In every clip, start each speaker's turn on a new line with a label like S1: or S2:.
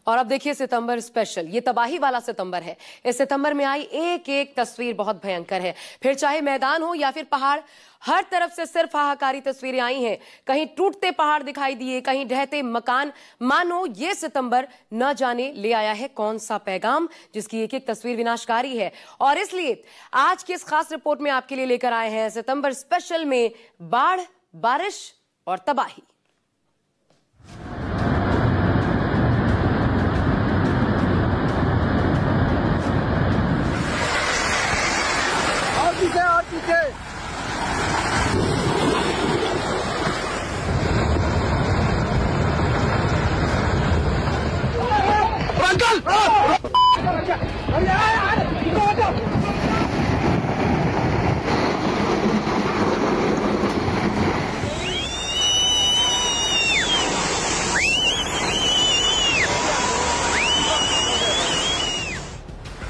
S1: और अब देखिए सितंबर स्पेशल, ये तबाही वाला सितंबर है। इस सितंबर में आई एक एक तस्वीर बहुत भयंकर है। फिर चाहे मैदान हो या फिर पहाड़, हर तरफ से सिर्फ हाहाकारी तस्वीरें आई हैं। कहीं टूटते पहाड़ दिखाई दिए, कहीं ढहते मकान। मानो ये सितंबर न जाने ले आया है कौन सा पैगाम, जिसकी एक एक तस्वीर विनाशकारी है। और इसलिए आज की इस खास रिपोर्ट में आपके लिए लेकर आए हैं सितंबर स्पेशल में बाढ़, बारिश और तबाही।
S2: और पीछे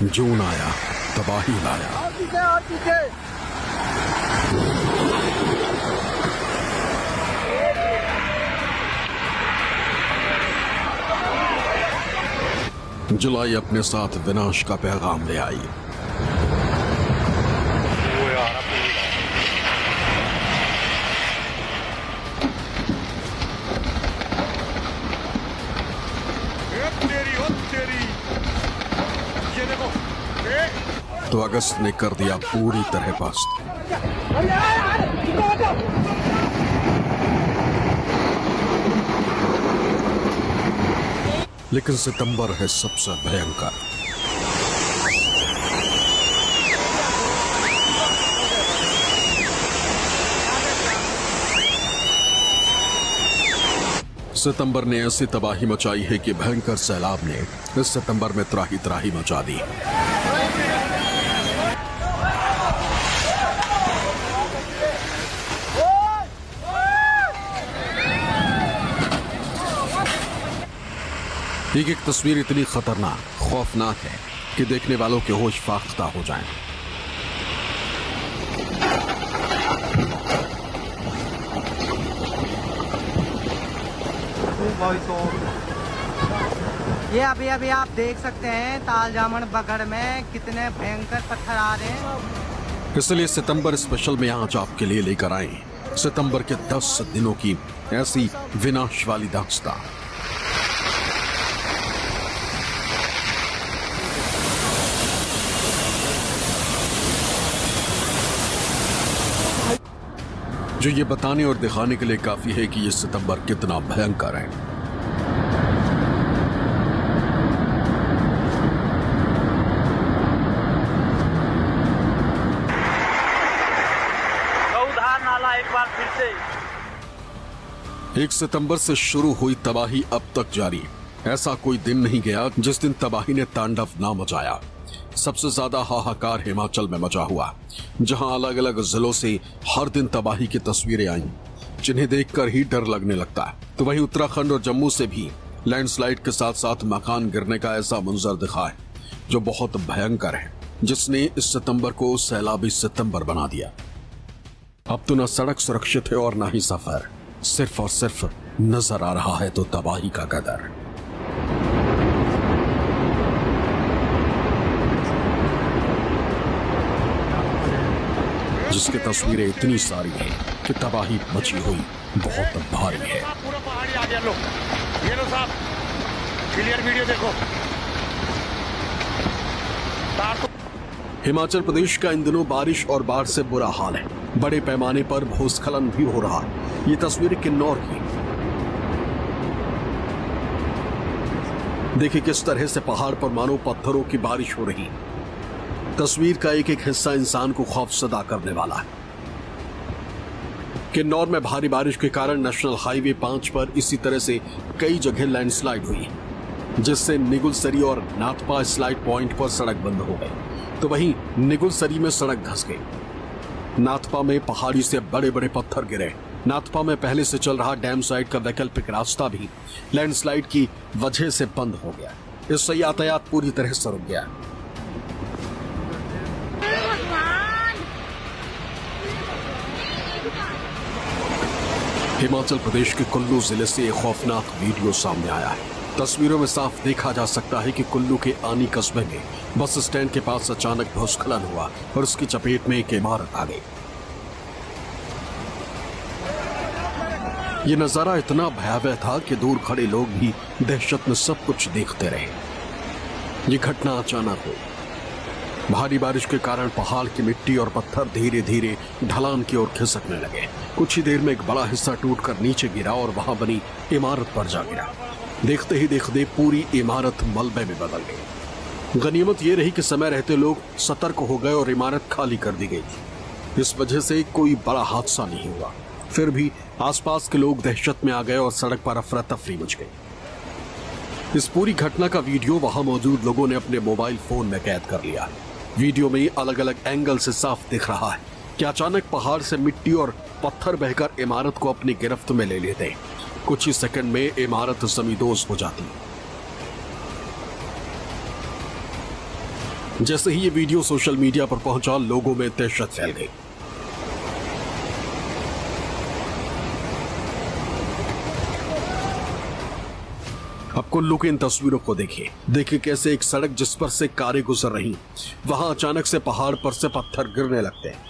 S3: जून आया, तबाही लाया।
S2: और पीछे
S3: जुलाई अपने साथ विनाश का पैगाम ले आई। तो अगस्त ने कर दिया पूरी तरह पस्त। लेकिन सितंबर है सबसे भयंकर। सितंबर ने ऐसी तबाही मचाई है कि भयंकर सैलाब ने इस सितंबर में त्राही त्राही मचा दी। एक तस्वीर इतनी खतरनाक, खौफनाक है कि देखने वालों के होश फाख्ता हो जाएं।
S2: ये अभी आप देख सकते हैं ताल जामन बगड़ में कितने भयंकर पत्थर आ रहे हैं।
S3: इसलिए सितंबर स्पेशल में आज आपके लिए लेकर आए सितंबर के 10 दिनों की ऐसी विनाश वाली दास्तां। जो ये बताने और दिखाने के लिए काफी है कि ये सितंबर कितना भयंकर है।
S2: नाला एक बार फिर से
S3: 1 सितंबर से शुरू हुई तबाही अब तक जारी। ऐसा कोई दिन नहीं गया जिस दिन तबाही ने तांडव ना मचाया। सबसे ज्यादा हाहाकार हिमाचल में मचा हुआ, जहां अलग अलग जिलों से हर दिन तबाही की तस्वीरें आईं, जिन्हें देखकर ही डर लगने लगता है। तो वहीं उत्तराखंड और जम्मू से भी लैंडस्लाइड के साथ साथ मकान गिरने का ऐसा मंजर दिखा है जो बहुत भयंकर है, जिसने इस सितंबर को सैलाबी सितंबर बना दिया। अब तो न सड़क सुरक्षित है और न ही सफर, सिर्फ और सिर्फ नजर आ रहा है तो तबाही का कदर। जिसकी तस्वीरें इतनी सारी हैं कि तबाही मची हुई बहुत भारी है।
S4: पूरा पहाड़ी आ गया। ये लो साहब, क्लियर वीडियो देखो।
S3: हिमाचल प्रदेश का इन दिनों बारिश और बाढ़ से बुरा हाल है। बड़े पैमाने पर भूस्खलन भी हो रहा है। ये तस्वीर किन्नौर की। देखिए किस तरह से पहाड़ पर मानो पत्थरों की बारिश हो रही। तस्वीर का एक एक हिस्सा इंसान को खौफजदा करने वाला है। किन्नौर में भारी बारिश के कारण नेशनल हाईवे 5 पर इसी तरह से कई जगह लैंडस्लाइड हुई, जिससे निगुलसरी और नाथपा स्लाइड पॉइंट पर सड़क बंद हो गई। तो वहीं निगुलसरी में सड़क धंस गई। नाथपा में पहाड़ी से बड़े बड़े पत्थर गिरे। नाथपा में पहले से चल रहा डैम साइड का वैकल्पिक रास्ता भी लैंडस्लाइड की वजह से बंद हो गया। इससे यातायात पूरी तरह से रुक गया। हिमाचल प्रदेश के कुल्लू जिले से एक खौफनाक वीडियो सामने आया है। तस्वीरों में साफ देखा जा सकता है कि कुल्लू के आनी कस्बे में बस स्टैंड के पास अचानक भूस्खलन हुआ और उसकी चपेट में एक इमारत आ गई। ये नजारा इतना भयावह था कि दूर खड़े लोग भी दहशत में सब कुछ देखते रहे। ये घटना अचानक हुई। भारी बारिश के कारण पहाड़ की मिट्टी और पत्थर धीरे धीरे ढलान की ओर खिसकने लगे। कुछ ही देर में एक बड़ा हिस्सा टूटकर नीचे गिरा और वहां बनी इमारत पर जा गिरा। देखते ही देखते पूरी इमारत मलबे में बदल गई। गनीमत यह रही कि समय रहते लोग सतर्क हो गए और इमारत खाली कर दी गई। इस वजह से कोई बड़ा हादसा नहीं हुआ। फिर भी आसपास के लोग दहशत में आ गए और सड़क पर अफरा तफरी मच गई। इस पूरी घटना का वीडियो वहां मौजूद लोगों ने अपने मोबाइल फोन में कैद कर लिया। वीडियो में अलग अलग एंगल से साफ दिख रहा है कि अचानक पहाड़ से मिट्टी और पत्थर बहकर इमारत को अपनी गिरफ्त में ले लेते। कुछ ही सेकंड में इमारत जमींदोज हो जाती। जैसे ही ये वीडियो सोशल मीडिया पर पहुंचा, लोगों में दहशत फैल गई। अब कुल्लू की इन तस्वीरों को देखिए कैसे एक सड़क जिस पर से कारें गुजर रही, वहां अचानक से पहाड़ पर से पत्थर गिरने लगते हैं।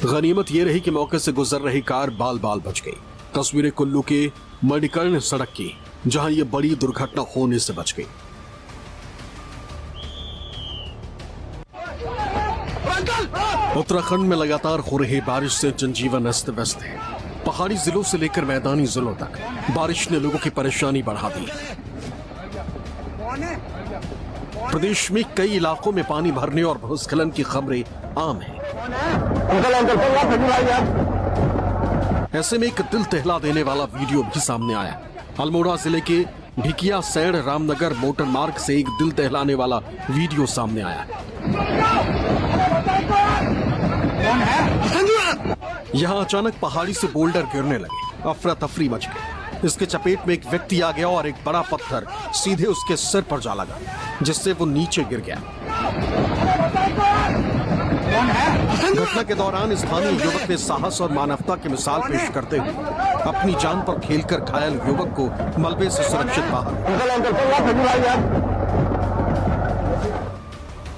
S3: गनीमत यह रही कि मौके से गुजर रही कार बाल बाल बच गई। तस्वीरें कुल्लू के मणिकर्ण सड़क की, जहां यह बड़ी दुर्घटना होने से बच गई। उत्तराखंड में लगातार हो रही बारिश से जनजीवन अस्त व्यस्त है। पहाड़ी जिलों से लेकर मैदानी जिलों तक बारिश ने लोगों की परेशानी बढ़ा दी। प्रदेश में कई इलाकों में पानी भरने और भूस्खलन की खबरें आम हैं। ऐसे में एक दिल दहला देने वाला वीडियो भी सामने आया। अल्मोड़ा जिले के भिकिया सैड़ रामनगर मोटर मार्ग से एक दिल दहलाने वाला वीडियो सामने आया। यहाँ अचानक पहाड़ी से बोल्डर गिरने लगे, अफरा तफरी मच गई। इसके चपेट में एक व्यक्ति आ गया और एक बड़ा पत्थर सीधे उसके सिर पर जा लगा, जिससे वो नीचे गिर गया। घटना के दौरान स्थानीय युवक ने साहस और मानवता की मिसाल पेश करते हुए अपनी जान पर खेलकर घायल युवक को मलबे से सुरक्षित बाहर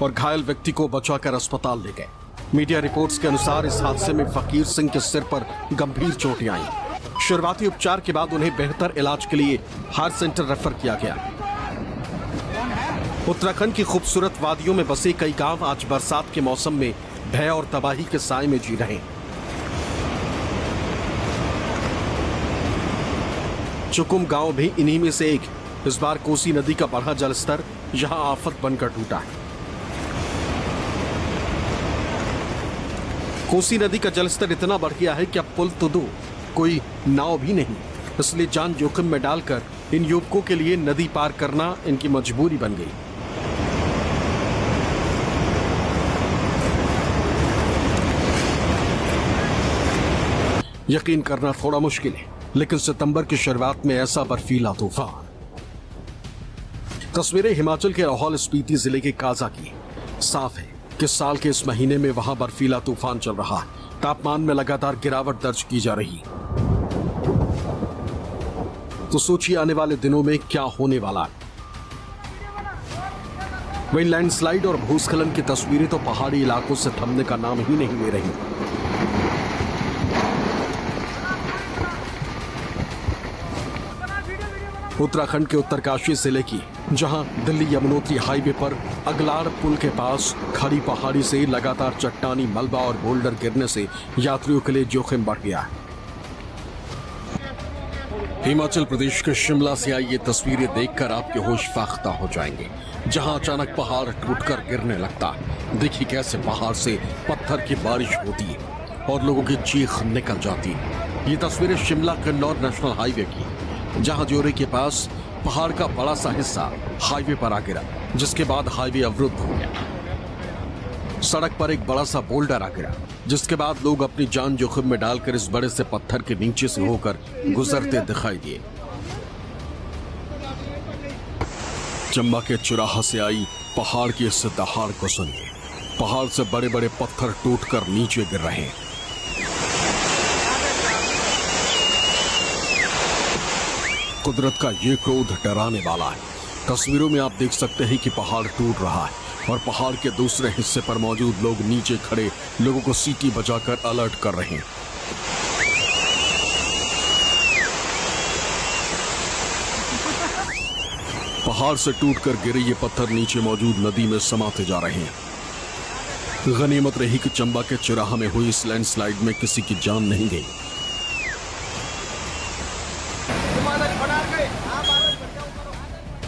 S3: और घायल व्यक्ति को बचाकर अस्पताल ले गए। मीडिया रिपोर्ट्स के अनुसार इस हादसे में फकीर सिंह के सिर पर गंभीर चोटें आईं। शुरुआती उपचार के बाद उन्हें बेहतर इलाज के लिए हार्ट सेंटर रेफर किया गया। उत्तराखंड की खूबसूरत वादियों में बसे कई गांव आज बरसात के मौसम में भय और तबाही के साए में जी रहे हैं। चुकुम गांव भी इन्हीं में से एक। इस बार कोसी नदी का बढ़ा जलस्तर यहां आफत बनकर टूटा है। कोसी नदी का जलस्तर इतना बढ़ गया है कि अब पुल तो दो, कोई नाव भी नहीं। इसलिए जान जोखिम में डालकर इन युवकों के लिए नदी पार करना इनकी मजबूरी बन गई। यकीन करना थोड़ा मुश्किल है, लेकिन सितंबर की शुरुआत में ऐसा बर्फीला तूफान। तस्वीरें हिमाचल के लाहौल स्पीति जिले के काजा की। साफ है कि साल के इस महीने में वहां बर्फीला तूफान चल रहा है। तापमान में लगातार गिरावट दर्ज की जा रही। तो सोचिए आने वाले दिनों में क्या होने वाला है। वहीं लैंडस्लाइड और भूस्खलन की तस्वीरें तो पहाड़ी इलाकों से थमने का नाम ही नहीं ले रही। उत्तराखंड के उत्तरकाशी जिले की, जहां दिल्ली यमुनोत्री हाईवे पर अगलाड़ पुल के पास खड़ी पहाड़ी से लगातार चट्टानी मलबा और बोल्डर गिरने से यात्रियों के लिए जोखिम बढ़ गया है। हिमाचल प्रदेश के शिमला से आई ये तस्वीरें देखकर आपके होश फाख्ता हो जाएंगे, जहां अचानक पहाड़ टूटकर गिरने लगता है। देखिए कैसे पहाड़ से पत्थर की बारिश होती है और लोगों की चीख निकल जाती है। ये तस्वीरें शिमला किन्नौर नेशनल हाईवे की, जहां ज्योरे के पास पहाड़ का बड़ा सा हिस्सा हाईवे पर आ गिरा, जिसके बाद हाईवे अवरुद्ध हो गया। सड़क पर एक बड़ा सा बोल्डर आ गिरा, जिसके बाद लोग अपनी जान जोखिम में डालकर इस बड़े से पत्थर के नीचे से होकर गुजरते दिखाई दिए। चंबा के चुराहा से आई पहाड़ की इस दहाड़ को सुनिए। पहाड़ से बड़े बड़े पत्थर टूटकर नीचे गिर रहे हैं। कुदरत का ये क्रोध डराने वाला है। तस्वीरों में आप देख सकते हैं कि पहाड़ टूट रहा है और पहाड़ के दूसरे हिस्से पर मौजूद लोग नीचे खड़े लोगों को सीटी बजाकर अलर्ट कर रहे हैं। पहाड़ से टूटकर गिरे ये पत्थर नीचे मौजूद नदी में समाते जा रहे हैं। गनीमत रही कि चंबा के चिराहा में हुई इस लैंडस्लाइड में किसी की जान नहीं गई।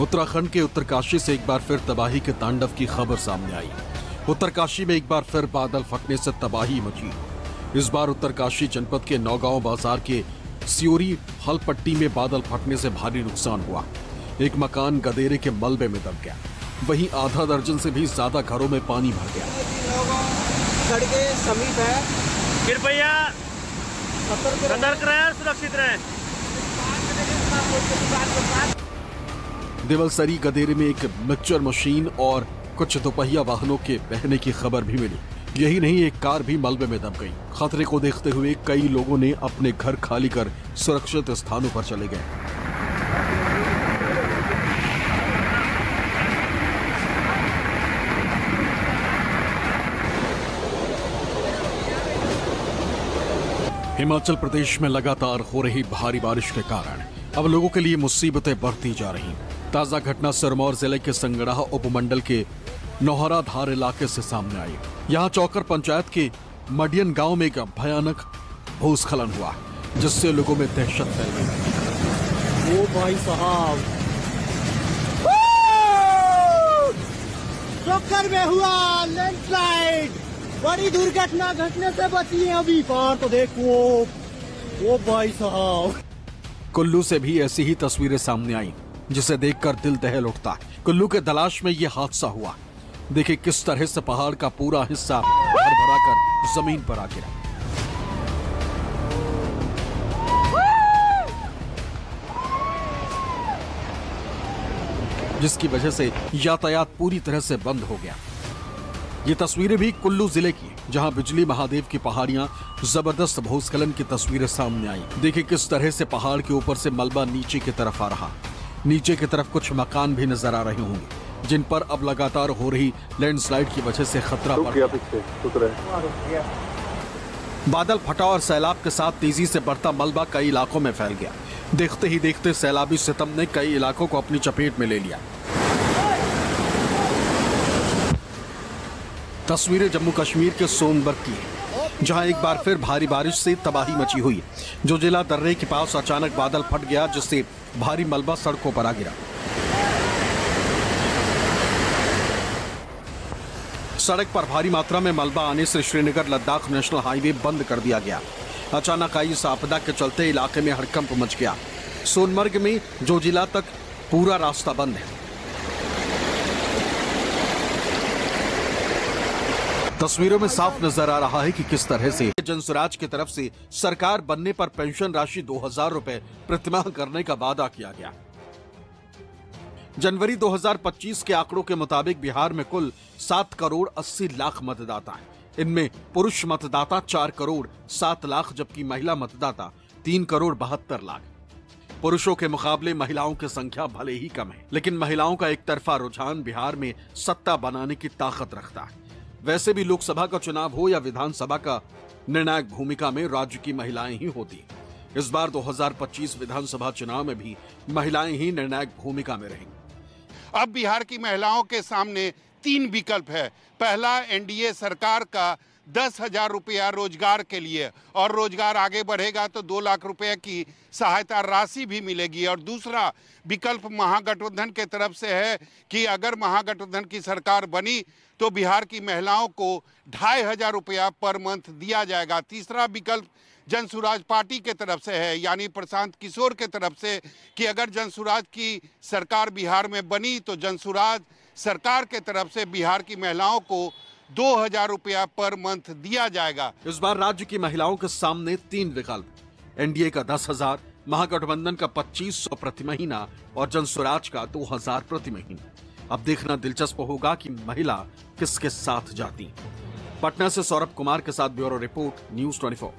S3: उत्तराखंड के उत्तरकाशी से एक बार फिर तबाही के तांडव की खबर सामने आई। उत्तरकाशी में एक बार फिर बादल फटने से तबाही मची। इस बार उत्तरकाशी जनपद के नौगांव बाजार के सियोरी हलपट्टी में बादल फटने से भारी नुकसान हुआ। एक मकान गदेरे के मलबे में दब गया। वहीं आधा दर्जन से भी ज्यादा घरों में पानी भर गया।
S2: सड़कें समीप है,
S4: कृपया सतर्क रहें, सुरक्षित रहें।
S3: देवलसरी गदेरे में एक मिक्सचर मशीन और कुछ दोपहिया वाहनों के बहने की खबर भी मिली। यही नहीं, एक कार भी मलबे में दब गई। खतरे को देखते हुए कई लोगों ने अपने घर खाली कर सुरक्षित स्थानों पर चले गए। हिमाचल प्रदेश में लगातार हो रही भारी बारिश के कारण अब लोगों के लिए मुसीबतें बढ़ती जा रही। ताजा घटना सिरमौर जिले के संगड़ाह उपमंडल के नौहरा धार इलाके से सामने आई। यहां चौकर पंचायत के मडियन गांव में एक भयानक भूस्खलन हुआ, जिससे लोगों में दहशत फैल गई।
S2: ओ भाई साहब, चौकर में हुआ लैंडस्लाइड, बड़ी दुर्घटना घटने से बची है। अभी पार तो देखो, ओ भाई साहब।
S3: कुल्लू से भी ऐसी ही तस्वीरें सामने आई, जिसे देखकर दिल दहल उठता है। कुल्लू के दलाश में यह हादसा हुआ। देखिए किस तरह से पहाड़ का पूरा हिस्सा भर कर जमीन पर आ गिरा। जिसकी वजह से यातायात पूरी तरह से बंद हो गया। ये तस्वीरें भी कुल्लू जिले की, जहां बिजली महादेव की पहाड़ियां जबरदस्त भूस्खलन की तस्वीरें सामने आई। देखिए किस तरह से पहाड़ के ऊपर से मलबा नीचे की तरफ आ रहा। नीचे की तरफ कुछ मकान भी नजर आ रहे होंगे, जिन पर अब लगातार हो रही लैंडस्लाइड की वजह से खतरा बढ़ गया। बादल फटा और सैलाब के साथ तेजी से बढ़ता मलबा कई इलाकों में फैल गया। देखते ही देखते सैलाबी सितम ने कई इलाकों को अपनी चपेट में ले लिया। तस्वीरें जम्मू कश्मीर के सोनबर्ग की है, जहां एक बार फिर भारी बारिश से तबाही मची हुई। जो जिला दर्रे के पास अचानक बादल फट गया, जिससे भारी मलबा सड़कों पर आ गिरा। सड़क पर भारी मात्रा में मलबा आने से श्रीनगर लद्दाख नेशनल हाईवे बंद कर दिया गया। अचानक आई इस आपदा के चलते इलाके में हड़कंप मच गया। सोनमर्ग में जो जिला तक पूरा रास्ता बंद है। तस्वीरों में साफ नजर आ रहा है कि किस तरह से जनसुराज की तरफ से सरकार बनने पर पेंशन राशि 2000 रुपए प्रतिमाह करने का वादा किया गया। जनवरी 2025 के आंकड़ों के मुताबिक बिहार में कुल 7 करोड़ 80 लाख मतदाता हैं। इनमें पुरुष मतदाता 4 करोड़ 7 लाख, जबकि महिला मतदाता 3 करोड़ 72 लाख। पुरुषों के मुकाबले महिलाओं की संख्या भले ही कम है, लेकिन महिलाओं का एक तरफा रुझान बिहार में सत्ता बनाने की ताकत रखता है। वैसे भी लोकसभा का चुनाव हो या विधानसभा का, निर्णायक भूमिका में राज्य की महिलाएं ही होती। इस बार 2025 विधानसभा चुनाव में भी महिलाएं ही निर्णायक भूमिका में रहेंगी।
S5: अब बिहार की महिलाओं के सामने 3 विकल्प है। पहला, एनडीए सरकार का 10,000 रुपया रोजगार के लिए, और रोजगार आगे बढ़ेगा तो 2 लाख रुपए की सहायता राशि भी मिलेगी। और दूसरा विकल्प महागठबंधन के तरफ से है कि अगर महागठबंधन की सरकार बनी तो बिहार की महिलाओं को 2,500 रुपया पर मंथ दिया जाएगा। तीसरा विकल्प जनसुराज पार्टी के तरफ से है, यानी प्रशांत किशोर के तरफ से, कि अगर जनसुराज की सरकार बिहार में बनी तो जनसुराज सरकार के तरफ से बिहार की महिलाओं को 2,000 रुपया पर मंथ दिया जाएगा।
S3: इस बार राज्य की महिलाओं के सामने 3 विकल्प, एनडीए का 10,000, महागठबंधन का 2,500 प्रति महीना और जनसुराज का 2,000 प्रति महीना। अब देखना दिलचस्प होगा कि महिला किसके साथ जाती। पटना से सौरभ कुमार के साथ ब्यूरो रिपोर्ट, न्यूज़ 24।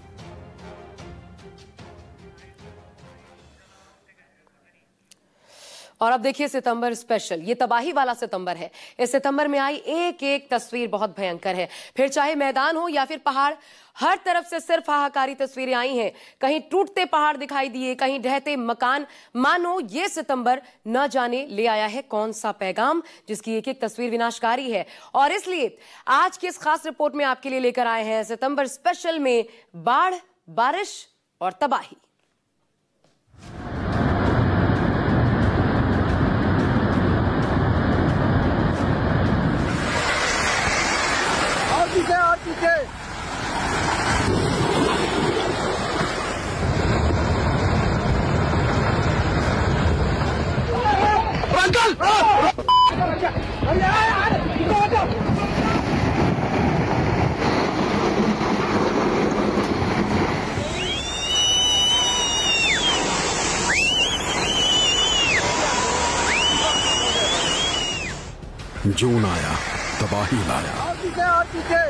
S1: और अब देखिए सितंबर स्पेशल। ये तबाही वाला सितंबर है। इस सितंबर में आई एक एक तस्वीर बहुत भयंकर है। फिर चाहे मैदान हो या फिर पहाड़, हर तरफ से सिर्फ हाहाकारी तस्वीरें आई हैं। कहीं टूटते पहाड़ दिखाई दिए, कहीं ढहते मकान। मानो ये सितंबर न जाने ले आया है कौन सा पैगाम, जिसकी एक एक तस्वीर विनाशकारी है। और इसलिए आज की इस खास रिपोर्ट में आपके लिए लेकर आए हैं सितंबर स्पेशल में बाढ़, बारिश और तबाही।
S2: और पीछे
S3: जून आया, तबाही लाया।
S2: और पीछे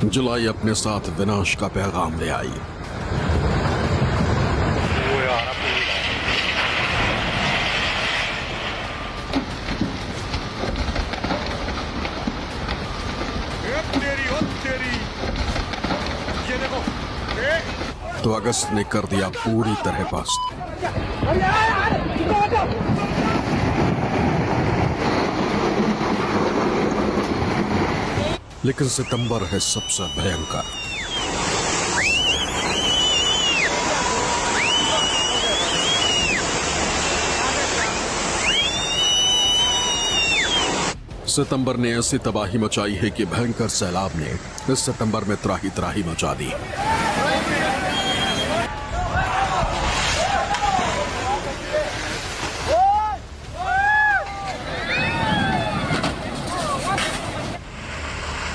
S3: जुलाई अपने साथ विनाश का पैगाम ले आई।
S4: ये देखो,
S3: तो अगस्त ने कर दिया पूरी तरह पस्त। लेकिन सितंबर है सबसे भयंकर। सितंबर ने ऐसी तबाही मचाई है कि भयंकर सैलाब ने इस सितंबर में त्राही त्राही मचा दी।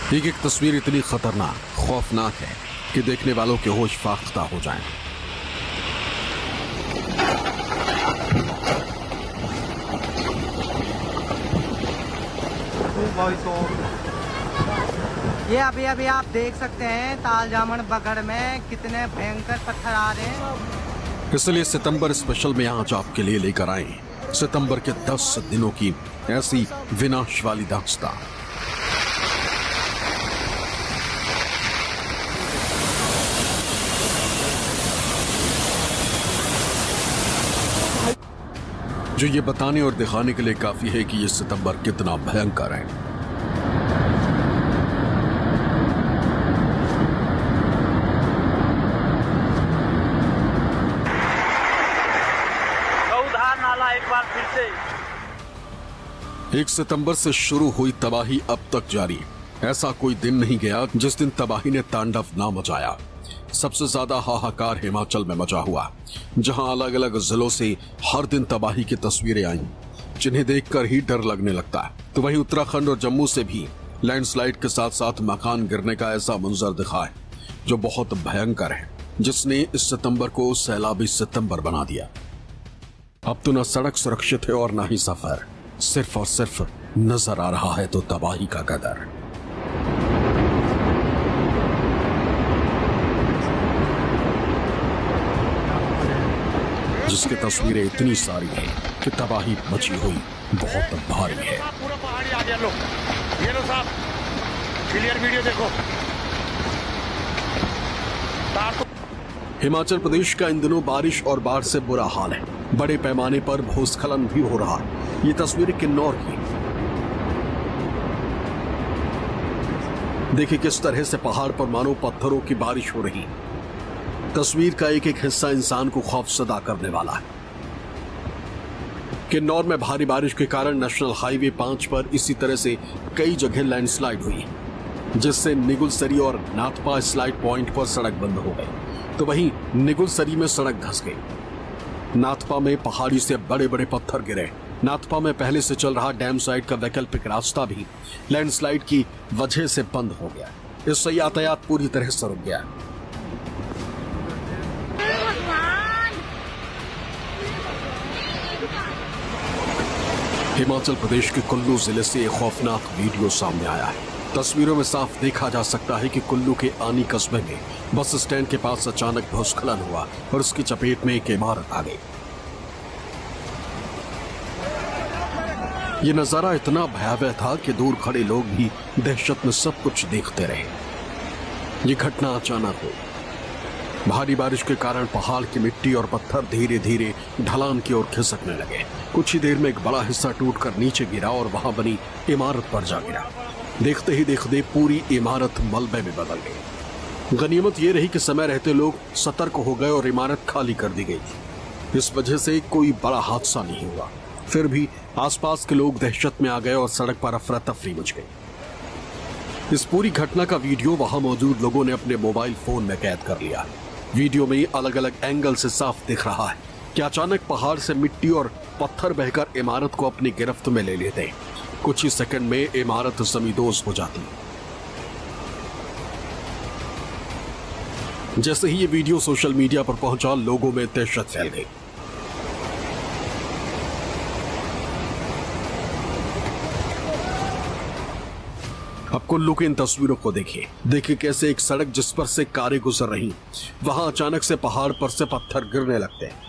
S3: एक एक तस्वीर इतनी खतरनाक, खौफनाक है कि देखने वालों के होश फाख्ता हो जाएं।
S2: ये अभी आप देख सकते हैं ताल जामन बगड़ में कितने भयंकर पत्थर आ रहे हैं।
S3: इसलिए सितंबर स्पेशल में आज आपके लिए लेकर आए सितंबर के 10 दिनों की ऐसी विनाश वाली दास्तां। जो ये बताने और दिखाने के लिए काफी है कि ये सितंबर कितना भयंकर है।
S6: गौधार नाला एक बार फिर से
S3: 1 सितंबर से शुरू हुई तबाही अब तक जारी। ऐसा कोई दिन नहीं गया जिस दिन तबाही ने तांडव ना मचाया। सबसे ज्यादा हाहाकार हिमाचल में मचा हुआ, जहां अलग अलग जिलों से हर दिन तबाही की तस्वीरें आईं, जिन्हें देखकर ही डर लगने लगता है। तो वहीं उत्तराखंड और जम्मू से भी लैंडस्लाइड के साथ साथ मकान गिरने का ऐसा मंजर दिखा है जो बहुत भयंकर है, जिसने इस सितंबर को सैलाबी सितंबर बना दिया। अब तो न सड़क सुरक्षित है और न ही सफर, सिर्फ और सिर्फ नजर आ रहा है तो तबाही का कदर। जिसकी तस्वीरें इतनी सारी हैं कि तबाही मची हुई बहुत भारी है।
S4: पूरा पहाड़ी आ गया। लो ये लो साहब, क्लियर वीडियो देखो।
S3: हिमाचल प्रदेश का इन दिनों बारिश और बाढ़ से बुरा हाल है। बड़े पैमाने पर भूस्खलन भी हो रहा है। ये तस्वीर किन्नौर की। देखिए किस तरह से पहाड़ पर मानो पत्थरों की बारिश हो रही। तस्वीर का एक एक हिस्सा इंसान को खौफजदा करने वाला है। किन्नौर में भारी बारिश के कारण नेशनल हाईवे 5 पर इसी तरह से कई जगह लैंडस्लाइड हुई, जिससे निगुलसरी और नाथपा स्लाइड पॉइंट पर सड़क बंद हो गई। तो वहीं निगुलसरी में सड़क धंस गई। नाथपा में पहाड़ी से बड़े बड़े पत्थर गिरे। नाथपा में पहले से चल रहा डैम साइड का वैकल्पिक रास्ता भी लैंडस्लाइड की वजह से बंद हो गया। इससे यातायात पूरी तरह से रुक गया। हिमाचल प्रदेश के कुल्लू जिले से एक खौफनाक वीडियो सामने आया है। तस्वीरों में साफ देखा जा सकता है कि कुल्लू के आनी कस्बे में बस स्टैंड के पास अचानक भूस्खलन हुआ और उसकी चपेट में एक इमारत आ गई। ये नजारा इतना भयावह था कि दूर खड़े लोग भी दहशत में सब कुछ देखते रहे। ये घटना अचानक हुई। भारी बारिश के कारण पहाड़ की मिट्टी और पत्थर धीरे धीरे ढलान की ओर खिसकने लगे। कुछ ही देर में एक बड़ा हिस्सा टूटकर नीचे गिरा और वहां बनी इमारत पर जा गिरा। देखते ही देखते पूरी इमारत मलबे में बदल गई। गनीमत यह रही कि समय रहते लोग सतर्क हो गए और इमारत खाली कर दी गई। इस वजह से कोई बड़ा हादसा नहीं हुआ। फिर भी आसपास के लोग दहशत में आ गए और सड़क पर अफरा तफरी मच गई। इस पूरी घटना का वीडियो वहां मौजूद लोगों ने अपने मोबाइल फोन में कैद कर लिया। वीडियो में अलग अलग एंगल से साफ दिख रहा है कि अचानक पहाड़ से मिट्टी और पत्थर बहकर इमारत को अपनी गिरफ्त में ले लेते। कुछ ही सेकंड में इमारत जमींदोज हो जाती। जैसे ही ये वीडियो सोशल मीडिया पर पहुंचा, लोगों में दहशत फैल गई। अब कुल्लू की इन तस्वीरों को देखिए कैसे एक सड़क जिस पर से कारें गुजर रही, वहां अचानक से पहाड़ पर से पत्थर गिरने लगते हैं।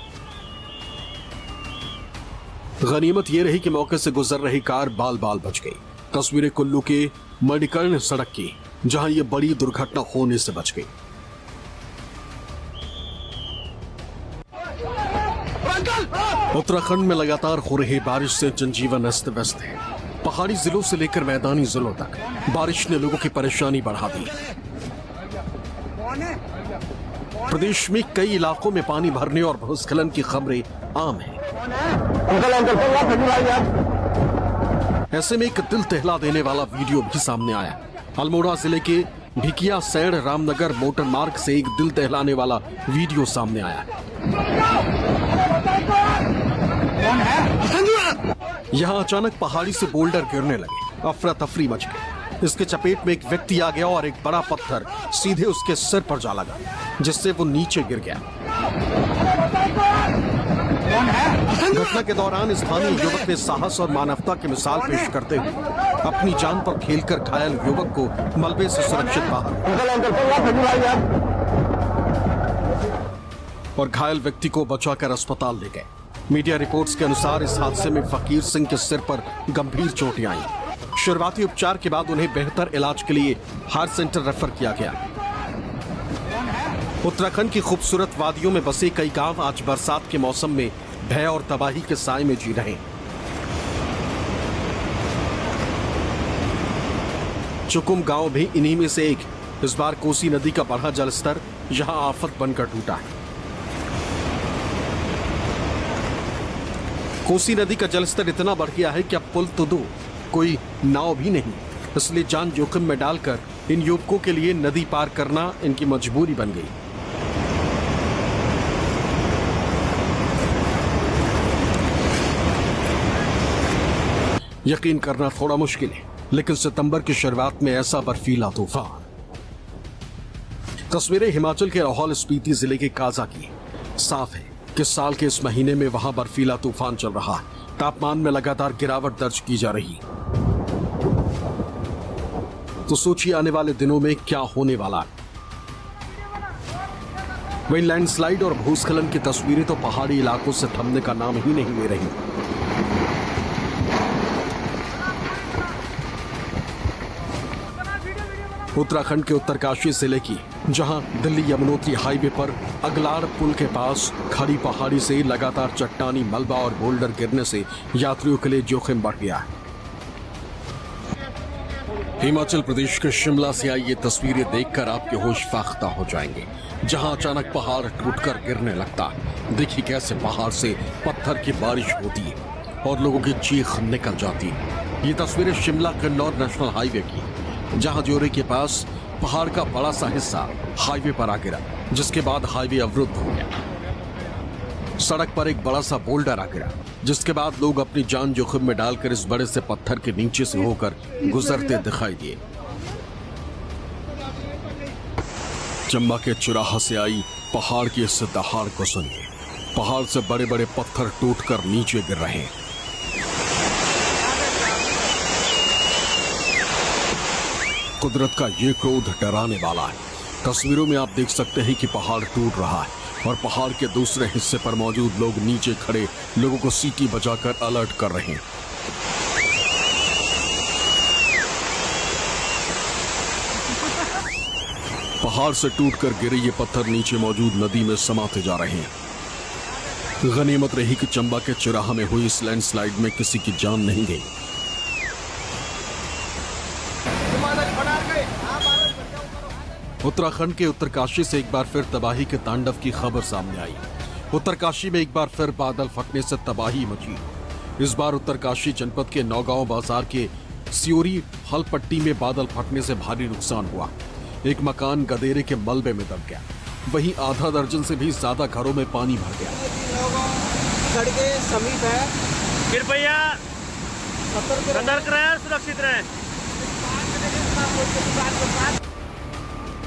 S3: गनीमत यह रही कि मौके से गुजर रही कार बाल बाल बच गई। तस्वीरें कुल्लू के मणिकर्ण सड़क की, जहां यह बड़ी दुर्घटना होने से बच गई। उत्तराखंड में लगातार हो रही बारिश से जनजीवन अस्त व्यस्त है। पहाड़ी जिलों से लेकर मैदानी जिलों तक बारिश ने लोगों की परेशानी बढ़ा दी। प्रदेश में कई इलाकों में पानी भरने और भूस्खलन की खबरें आम हैं। ऐसे में एक दिल दहला देने वाला वीडियो भी सामने आया। अल्मोड़ा जिले के भिकिया सैड़ रामनगर मोटर मार्ग से एक दिल दहलाने वाला वीडियो सामने आया। यहाँ अचानक पहाड़ी से बोल्डर गिरने लगे, अफरा तफरी मच गई। इसके चपेट में एक व्यक्ति आ गया और एक बड़ा पत्थर सीधे उसके सिर पर जा लगा, जिससे वो नीचे गिर गया। घटना के दौरान स्थानीय युवक ने साहस और मानवता की मिसाल पेश करते हुए अपनी जान पर खेलकर घायल युवक को मलबे से सुरक्षित बाहर और घायल व्यक्ति को बचाकर अस्पताल ले गए। मीडिया रिपोर्ट्स के अनुसार इस हादसे में फकीर सिंह के सिर पर गंभीर चोटें आईं। शुरुआती उपचार के बाद उन्हें बेहतर इलाज के लिए हार्ट सेंटर रेफर किया गया। उत्तराखंड की खूबसूरत वादियों में बसे कई गांव आज बरसात के मौसम में भय और तबाही के साए में जी रहे हैं। चुकुम गांव भी इन्हीं में से एक। इस बार कोसी नदी का बढ़ा जलस्तर यहां आफत बनकर टूटा है। कोसी नदी का जलस्तर इतना बढ़ गया है कि अब पुल तो दो, कोई नाव भी नहीं। इसलिए जान जोखिम में डालकर इन युवकों के लिए नदी पार करना इनकी मजबूरी बन गई। यकीन करना थोड़ा मुश्किल है, लेकिन सितंबर की शुरुआत में ऐसा बर्फीला तूफान। तस्वीरें हिमाचल के लाहौल स्पीति जिले के काजा की। साफ है कि साल के इस महीने में वहां बर्फीला तूफान चल रहा है। तापमान में लगातार गिरावट दर्ज की जा रही। तो सोचिए आने वाले दिनों में क्या होने वाला है। वहीं लैंडस्लाइड और भूस्खलन की तस्वीरें तो पहाड़ी इलाकों से थमने का नाम ही नहीं ले रही। उत्तराखंड के उत्तरकाशी जिले की, जहां दिल्ली यमुनोत्री हाईवे पर अगलाड़ पुल के पास खड़ी पहाड़ी से लगातार चट्टानी मलबा और बोल्डर गिरने से यात्रियों के लिए जोखिम बढ़ गया है। हिमाचल प्रदेश के शिमला से आई ये तस्वीरें देखकर आपके होश फाख्ता हो जाएंगे, जहां अचानक पहाड़ टूटकर गिरने लगता है। देखिए कैसे पहाड़ से पत्थर की बारिश होती है और लोगों की चीख निकल जाती है। ये तस्वीरें शिमला किन्नौर नेशनल हाईवे की, जहां ज्योरे के पास पहाड़ का बड़ा सा हिस्सा हाईवे पर आ गिरा, जिसके बाद हाईवे अवरुद्ध हो गया। सड़क पर एक बड़ा सा बोल्डर आ गिरा, जिसके बाद लोग अपनी जान जोखिम में डालकर इस बड़े से पत्थर के नीचे से होकर गुजरते दिखाई दिए। चंबा के चुराहा से आई पहाड़ की इस दहाड़ को सुनिए। पहाड़ से बड़े बड़े पत्थर टूटकर नीचे गिर रहे हैं। कुदरत का ये क्रोध डराने वाला है। तस्वीरों में आप देख सकते हैं कि पहाड़ टूट रहा है और पहाड़ के दूसरे हिस्से पर मौजूद लोग नीचे खड़े लोगों को सीटी बजाकर अलर्ट कर रहे हैं। पहाड़ से टूटकर गिरे ये पत्थर नीचे मौजूद नदी में समाते जा रहे हैं। गनीमत रही कि चंबा के चिराहा में हुई इस लैंडस्लाइड में किसी की जान नहीं गई। उत्तराखंड के उत्तरकाशी से एक बार फिर तबाही के तांडव की खबर सामने आई। उत्तरकाशी में एक बार फिर बादल फटने से तबाही मची। इस बार उत्तरकाशी जनपद के नौगांव बाजार के सियोरी हलपट्टी में बादल फटने से भारी नुकसान हुआ। एक मकान गदेरे के मलबे में दब गया, वहीं आधा दर्जन से भी ज्यादा घरों में पानी भर गया।
S2: सड़कें समीप है,
S6: कृपया सतर्क रहें, सुरक्षित रहें।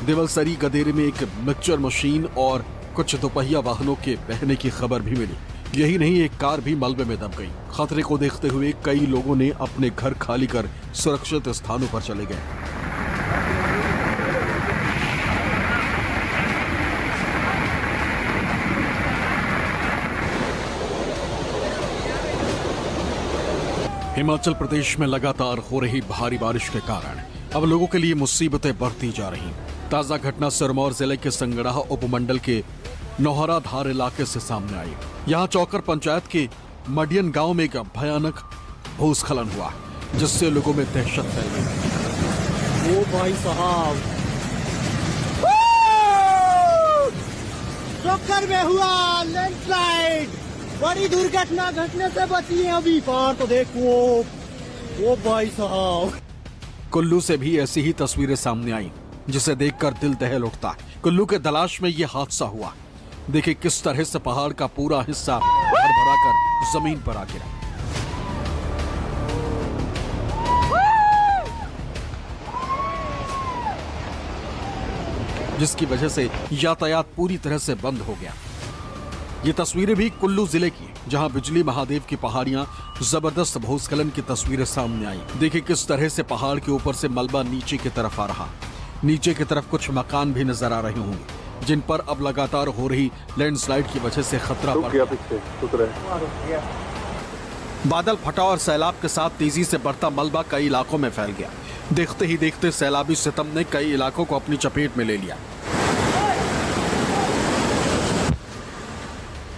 S3: देवलसरी गदेरे में एक मिक्सचर मशीन और कुछ दोपहिया वाहनों के बहने की खबर भी मिली। यही नहीं, एक कार भी मलबे में दब गई। खतरे को देखते हुए कई लोगों ने अपने घर खाली कर सुरक्षित स्थानों पर चले गए। हिमाचल प्रदेश में लगातार हो रही भारी बारिश के कारण अब लोगों के लिए मुसीबतें बढ़ती जा रही। ताजा घटना सिरमौर जिले के संगड़ाह उपमंडल के नौहरा धार इलाके से सामने आई। यहां चौकर पंचायत के मडियन गांव में एक भयानक भूस्खलन हुआ, जिससे लोगों में दहशत फैल गई।
S2: ओ भाई साहब, चौकर में हुआ लैंडस्लाइड, बड़ी दुर्घटना घटने से बची है अभी। पार तो देखो, ओ भाई साहब।
S3: कुल्लू से भी ऐसी ही तस्वीरें सामने आई, जिसे देखकर दिल दहल उठता है। कुल्लू के दलाश में यह हादसा हुआ। देखिए किस तरह से पहाड़ का पूरा हिस्सा भर कर जमीन पर आ गिरा। जिसकी वजह से यातायात पूरी तरह से बंद हो गया। ये तस्वीरें भी कुल्लू जिले की, जहां बिजली महादेव की पहाड़ियां जबरदस्त भूस्खलन की तस्वीरें सामने आई। देखिए किस तरह से पहाड़ के ऊपर से मलबा नीचे की तरफ आ रहा। नीचे की तरफ कुछ मकान भी नजर आ रहे होंगे, जिन पर अब लगातार हो रही लैंडस्लाइड की वजह से खतरा बढ़ गया। बादल फटा और सैलाब के साथ तेजी से बढ़ता मलबा कई इलाकों में फैल गया। देखते ही देखते सैलाबी सितम ने कई इलाकों को अपनी चपेट में ले लिया।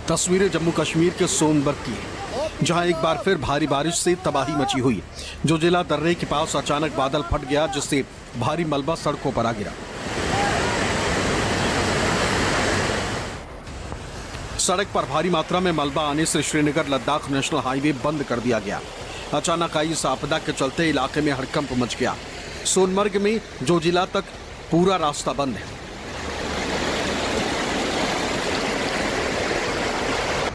S3: तस्वीरें जम्मू कश्मीर के सोनबर्ग की है, जहां एक बार फिर भारी बारिश से तबाही मची हुई। जो जिला दर्रे के पास अचानक बादल फट गया, जिससे भारी मलबा सड़कों पर आ गिरा। सड़क पर भारी मात्रा में मलबा आने से श्रीनगर लद्दाख नेशनल हाईवे बंद कर दिया गया। अचानक आई इस आपदा के चलते इलाके में हड़कंप मच गया। सोनमर्ग में जो जिला तक पूरा रास्ता बंद है।